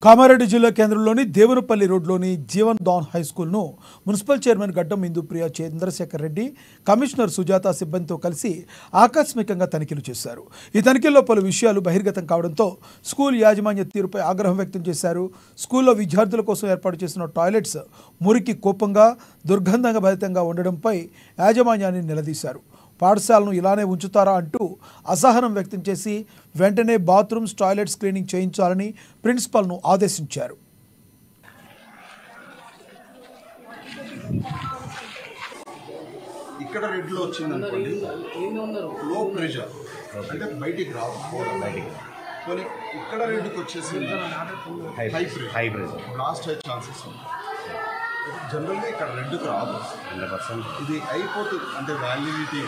కామారెడ్డి జిల్లా కేంద్రంలోని దేవునపల్లి రోడ్లోని జీవన్ దాన్ హై స్కూల్ను మున్సిపల్ చైర్మన్ గడ్డం ఇందుప్రియ చంద్రశేఖర్ రెడ్డి, కమిషనర్ సుజాత సిబ్బందితో కలిసి ఆకస్మికంగా తనిఖీలు చేశారు. ఈ తనిఖీల్లో పలు విషయాలు బహిర్గతం కావడంతో స్కూల్ యాజమాన్య తీరుపై ఆగ్రహం వ్యక్తం చేశారు. స్కూల్లో విద్యార్థుల కోసం ఏర్పాటు చేసిన టాయిలెట్స్ మురికి కోపంగా, దుర్గంధంగా భరితంగా ఉండడంపై యాజమాన్యాన్ని నిలదీశారు. పాఠశాలను ఇలానే ఉంచుతారా అంటూ అసహనం వ్యక్తం చేసి వెంటనే బాత్రూమ్స్, టాయిలెట్స్ క్లీనింగ్ చేయించాలని ప్రిన్సిపల్ను ఆదేశించారు. ఇక్కడ రెడ్లో వచ్చిందనుకోండి, లో ప్రెషర్ అంటే బయటికి రాదు. కానీ ఇక్కడ రెడ్కి వచ్చేసి హై ప్రెషర్ బ్లాస్ట్ అయ్యే ఛాన్సెస్ ఉంటాయి. జనరల్గా ఇక్కడ రెడ్కి రాదు. 100% ఇది అయిపోతుంది, అంటే వ్యాలిడిటీ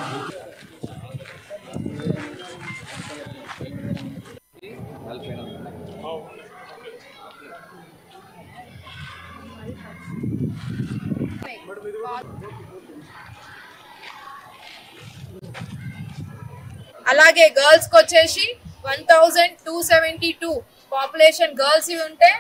అలాగే గర్ల్స్ కి వచ్చేసి 1272 పాపులేషన్ గర్ల్స్ ఉంటే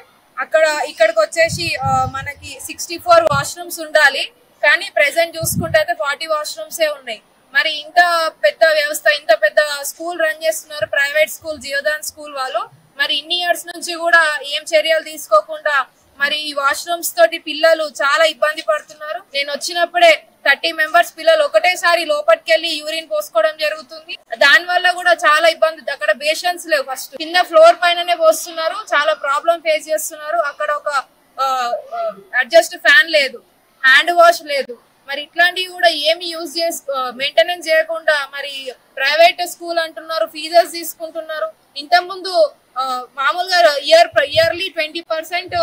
ఇక్కడికి వచ్చేసి మనకి 64 వాష్రూమ్స్ ఉండాలి. కానీ ప్రెసెంట్ చూసుకుంటే అయితే 40 వాష్రూమ్సే ఉన్నాయి. మరి ఇంత పెద్ద వ్యవస్థ, ఇంత పెద్ద స్కూల్ రన్ చేస్తున్నారు ప్రైవేట్ స్కూల్ జీవదాన్ స్కూల్ వాళ్ళు. మరి ఇన్ని ఇయర్స్ నుంచి కూడా ఏం చర్యలు తీసుకోకుండా మరి ఈ వాష్రూమ్స్ తోటి పిల్లలు చాలా ఇబ్బంది పడుతున్నారు. నేను వచ్చినప్పుడే 30 మెంబర్స్ పిల్లలు ఒకటేసారి లోపలికి వెళ్ళి యూరిన్ పోసుకోవడం జరుగుతుంది. దాని వల్ల కూడా చాలా ఇబ్బంది. అక్కడ బేషన్స్ లేవు, ఫస్ట్ కింద ఫ్లోర్ పైననే పోస్తున్నారు, చాలా ప్రాబ్లం ఫేస్ చేస్తున్నారు. అక్కడ ఒక అడ్జస్ట్ ఫ్యాన్ లేదు, హ్యాండ్ వాష్ లేదు. మరి ఇట్లాంటివి కూడా ఏమి యూజ్ మెయింటెనెన్స్ చేయకుండా మరి ప్రైవేట్ స్కూల్ అంటున్నారు, ఫీజెస్ తీసుకుంటున్నారు. ఇంతకుముందు మామూలుగా ఇయర్లీ 20%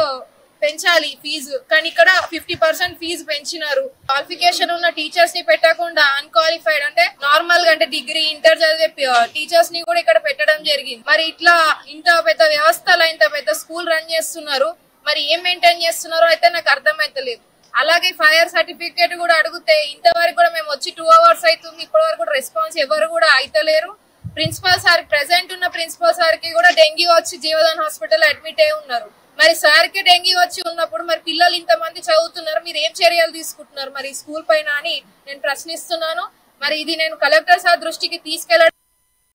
పెంచాలి ఫీజు, కానీ ఇక్కడ 50% ఫీజు పెంచినారు. క్వాలిఫికేషన్ ఉన్న టీచర్స్ ని పెట్టకుండా అన్క్వాలిఫైడ్ అంటే నార్మల్ గా అంటే డిగ్రీ, ఇంటర్ చదివే టీచర్స్ ని కూడా ఇక్కడ పెట్టడం జరిగింది. మరి ఇట్లా ఇంత పెద్ద వ్యవస్థలో ఇంత పెద్ద స్కూల్ రన్ చేస్తున్నారు, మరి ఏం మెయింటైన్ చేస్తున్నారో అయితే నాకు అర్థమైతలేదు. అలాగే ఫైర్ సర్టిఫికేట్ కూడా అడిగితే ఇంతవరకు కూడా మేము వచ్చి 2 hours అవుతుంది, ఇప్పటి వరకు కూడా రెస్పాన్స్ ఎవరు కూడా అయితలేరు. ప్రిన్సిపల్ సార్, ప్రెసెంట్ ఉన్న ప్రిన్సిపల్ సార్ కి కూడా డెంగ్యూ వచ్చి జీవదాన్ హాస్పిటల్ అడ్మిట్ అయి ఉన్నారు. మరి సార్ కి డెంగ్యూ వచ్చి ఉన్నప్పుడు మరి పిల్లలు ఇంతమంది చదువుతున్నారు, మీరు ఏం చర్యలు తీసుకుంటున్నారు మరి స్కూల్ పైన అని నేను ప్రశ్నిస్తున్నాను. మరి ఇది నేను కలెక్టర్ సార్ దృష్టికి తీసుకెళ్ళడం